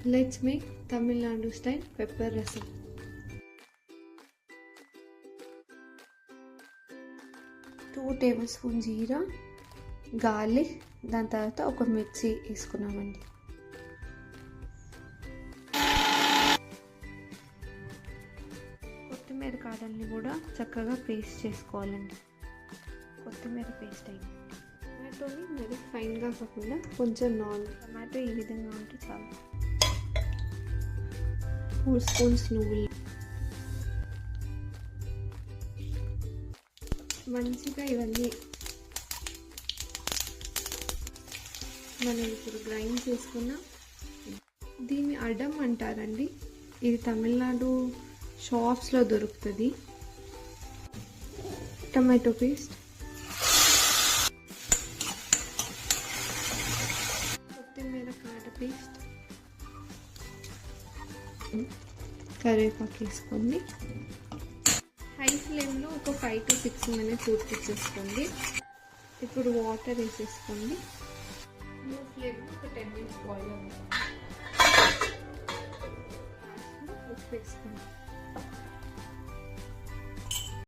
Let's make Tamil Nadu style pepper rasam. 2 tablespoons jeera, garlic, దాని తర్వాత ఒక మిర్చి వేసుకున్నామండి. కొత్తిమీర కాడల్ని కూడా చక్కగా పేస్ట్ చేసుకోవాలండి. కొత్తిమీర పేస్ట్ అయింది. టొమాటోని మరి ఫైన్గా కాకుండా కొంచెం టొమాటో ఈ విధంగా ఉంటే చాలు. 4 స్పూన్స్ నువ్వులు. మంచిగా ఇవన్నీ మనం ఇప్పుడు గ్రైండ్ చేసుకున్న దీన్ని అడ్డం అంటారండి. ఇది తమిళనాడు షాప్స్లో దొరుకుతుంది. టమాటో పేస్ట్, కొత్తిమీర కాడ పేస్ట్, కరివేపాకు వేసుకోండి. హై ఫ్లేమ్లో ఒక 5 to 6 minutes ఉడికించేసుకోండి. ఇప్పుడు వాటర్ వేసేసుకోండి. లో ఫ్లేమ్లో ఒక 10 minutes బాయిల్ అవ్వాలి.